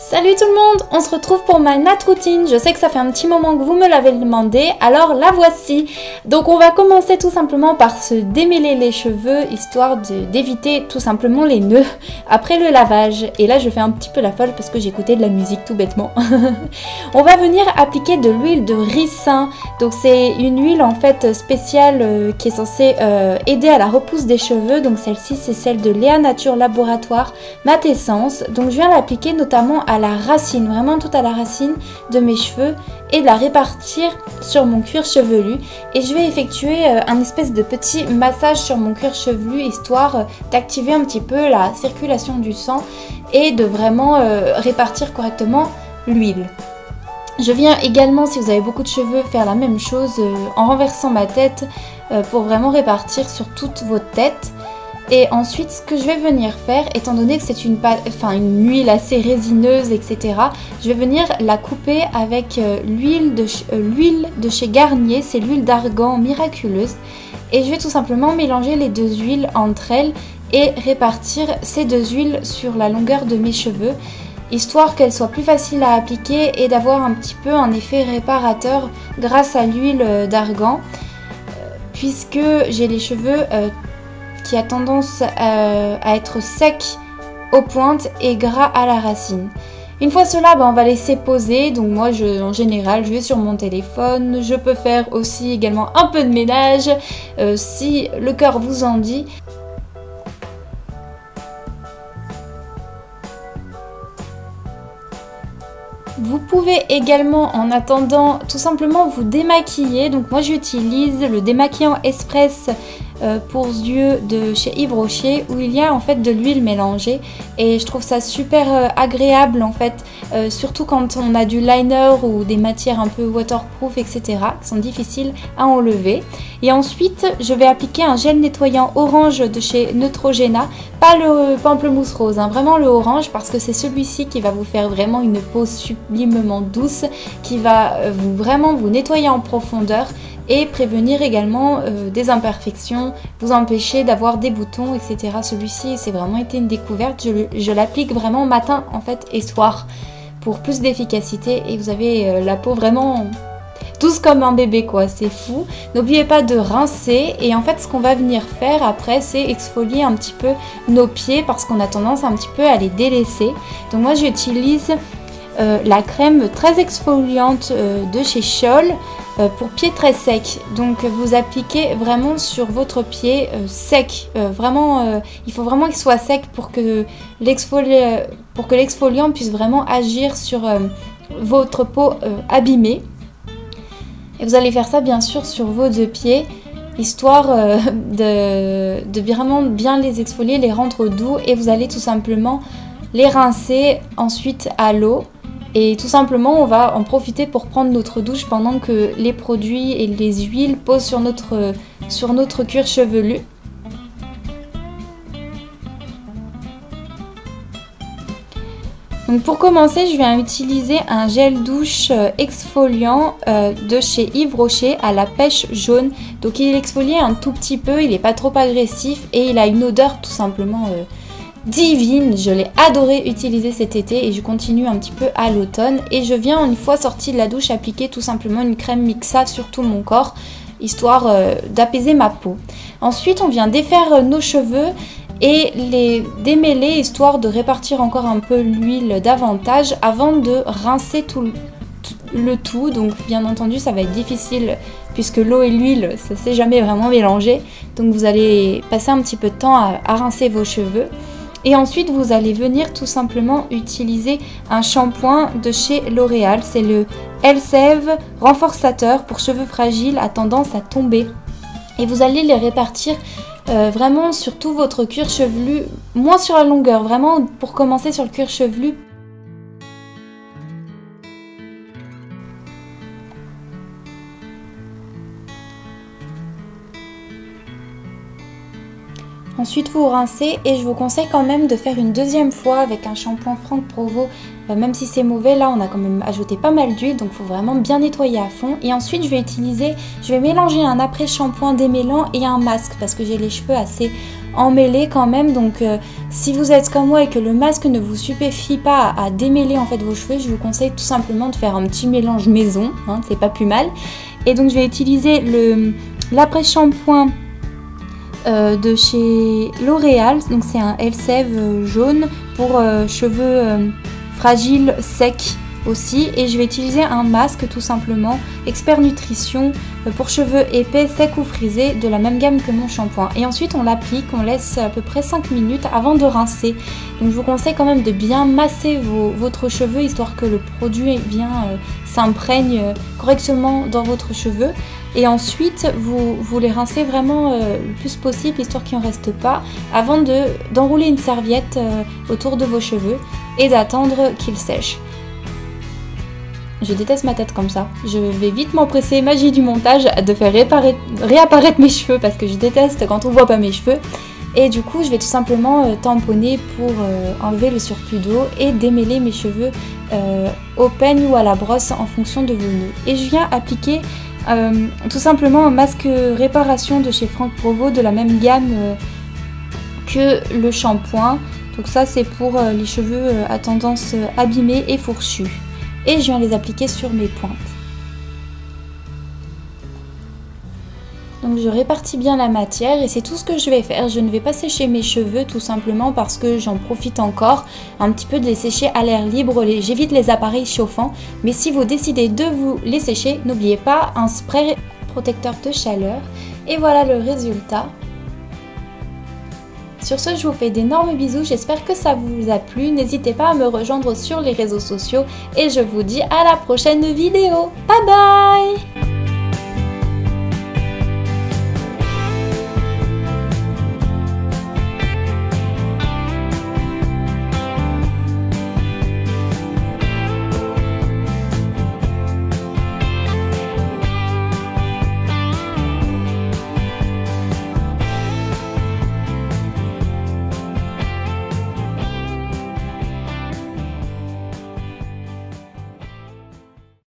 Salut tout le monde, on se retrouve pour ma night routine. Je sais que ça fait un petit moment que vous me l'avez demandé, alors la voici. Donc on va commencer tout simplement par se démêler les cheveux, histoire d'éviter tout simplement les nœuds après le lavage. Et là je fais un petit peu la folle parce que j'écoutais de la musique tout bêtement. On va venir appliquer de l'huile de ricin. Donc c'est une huile en fait spéciale qui est censée aider à la repousse des cheveux. Donc celle-ci c'est celle de Léa Nature Laboratoire Mat Essence. Donc je viens l'appliquer notamment à la racine, vraiment tout à la racine de mes cheveux et de la répartir sur mon cuir chevelu. Et je vais effectuer un espèce de petit massage sur mon cuir chevelu histoire d'activer un petit peu la circulation du sang et de vraiment répartir correctement l'huile. Je viens également, si vous avez beaucoup de cheveux, faire la même chose en renversant ma tête pour vraiment répartir sur toute votre tête. Et ensuite, ce que je vais venir faire, étant donné que c'est une huile assez résineuse, etc., je vais venir la couper avec l'huile de chez Garnier, c'est l'huile d'argan miraculeuse. Et je vais tout simplement mélanger les deux huiles entre elles et répartir ces deux huiles sur la longueur de mes cheveux, histoire qu'elles soient plus faciles à appliquer et d'avoir un petit peu un effet réparateur grâce à l'huile d'argan, puisque j'ai les cheveux qui a tendance à être sec aux pointes et gras à la racine. Une fois cela, on va laisser poser. Donc moi, en général, je vais sur mon téléphone. Je peux faire aussi également un peu de ménage si le cœur vous en dit. Vous pouvez également, en attendant, tout simplement vous démaquiller. Donc moi, j'utilise le démaquillant Express pour yeux de chez Yves Rocher, où il y a en fait de l'huile mélangée et je trouve ça super agréable en fait, surtout quand on a du liner ou des matières un peu waterproof, etc., qui sont difficiles à enlever. Et ensuite je vais appliquer un gel nettoyant orange de chez Neutrogena, pas le pamplemousse rose, hein, vraiment le orange, parce que c'est celui-ci qui va vous faire vraiment une peau sublimement douce, qui va vraiment vous nettoyer en profondeur et prévenir également des imperfections, vous empêcher d'avoir des boutons, etc. Celui-ci, c'est vraiment été une découverte. Je l'applique vraiment matin en fait et soir pour plus d'efficacité et vous avez la peau vraiment douce comme un bébé quoi, c'est fou. N'oubliez pas de rincer et en fait ce qu'on va venir faire après c'est exfolier un petit peu nos pieds parce qu'on a tendance un petit peu à les délaisser. Donc moi j'utilise la crème très exfoliante de chez Scholl pour pieds très secs. Donc vous appliquez vraiment sur votre pied sec. Il faut vraiment qu'il soit sec pour que l'exfoliant puisse vraiment agir sur votre peau abîmée. Et vous allez faire ça bien sûr sur vos deux pieds, histoire de vraiment bien les exfolier, les rendre doux, et vous allez tout simplement les rincer ensuite à l'eau. Et tout simplement on va en profiter pour prendre notre douche pendant que les produits et les huiles posent sur notre cuir chevelu. Donc pour commencer, je vais utiliser un gel douche exfoliant de chez Yves Rocher à la pêche jaune. Donc il est exfolié un tout petit peu, il n'est pas trop agressif et il a une odeur tout simplement divine. Je l'ai adoré utiliser cet été et je continue un petit peu à l'automne. Et je viens, une fois sortie de la douche, appliquer tout simplement une crème Mixa sur tout mon corps, histoire d'apaiser ma peau. Ensuite, on vient défaire nos cheveux et les démêler, histoire de répartir encore un peu l'huile davantage avant de rincer le tout. Donc bien entendu ça va être difficile puisque l'eau et l'huile ça s'est jamais vraiment mélangé. Donc vous allez passer un petit peu de temps à rincer vos cheveux. Et ensuite vous allez venir tout simplement utiliser un shampoing de chez L'Oréal, c'est le Elseve renforçateur pour cheveux fragiles à tendance à tomber. Et vous allez les répartir vraiment sur tout votre cuir chevelu, moins sur la longueur, vraiment pour commencer sur le cuir chevelu. Ensuite vous rincez et je vous conseille quand même de faire une deuxième fois avec un shampoing Franck Provo. Même si c'est mauvais, là on a quand même ajouté pas mal d'huile, donc il faut vraiment bien nettoyer à fond. Et ensuite je vais mélanger un après-shampoing démêlant et un masque parce que j'ai les cheveux assez emmêlés quand même. Donc si vous êtes comme moi et que le masque ne vous suffit pas à démêler en fait vos cheveux, je vous conseille tout simplement de faire un petit mélange maison, hein, c'est pas plus mal. Et donc je vais utiliser l'après-shampoing de chez L'Oréal, donc c'est un Elseve jaune pour cheveux fragiles, secs aussi, et je vais utiliser un masque tout simplement Expert Nutrition pour cheveux épais, secs ou frisés de la même gamme que mon shampoing. Et ensuite on l'applique, on laisse à peu près 5 minutes avant de rincer. Donc je vous conseille quand même de bien masser votre cheveu histoire que le produit s'imprègne correctement dans votre cheveu. Et ensuite vous les rincez vraiment le plus possible histoire qu'il n'en reste pas avant d'enrouler une serviette autour de vos cheveux et d'attendre qu'ils sèchent. Je déteste ma tête comme ça. Je vais vite m'empresser, magie du montage, de faire réapparaître mes cheveux parce que je déteste quand on voit pas mes cheveux. Et du coup je vais tout simplement tamponner pour enlever le surplus d'eau et démêler mes cheveux au peigne ou à la brosse en fonction de vos nœuds. Et je viens appliquer tout simplement un masque réparation de chez Franck Provo de la même gamme que le shampoing. Donc ça c'est pour les cheveux à tendance abîmée et fourchue. Et je viens les appliquer sur mes pointes. Donc je répartis bien la matière et c'est tout ce que je vais faire. Je ne vais pas sécher mes cheveux tout simplement parce que j'en profite encore un petit peu de les sécher à l'air libre. J'évite les appareils chauffants. Mais si vous décidez de vous les sécher, n'oubliez pas un spray protecteur de chaleur. Et voilà le résultat. Sur ce, je vous fais d'énormes bisous, j'espère que ça vous a plu. N'hésitez pas à me rejoindre sur les réseaux sociaux et je vous dis à la prochaine vidéo. Bye bye!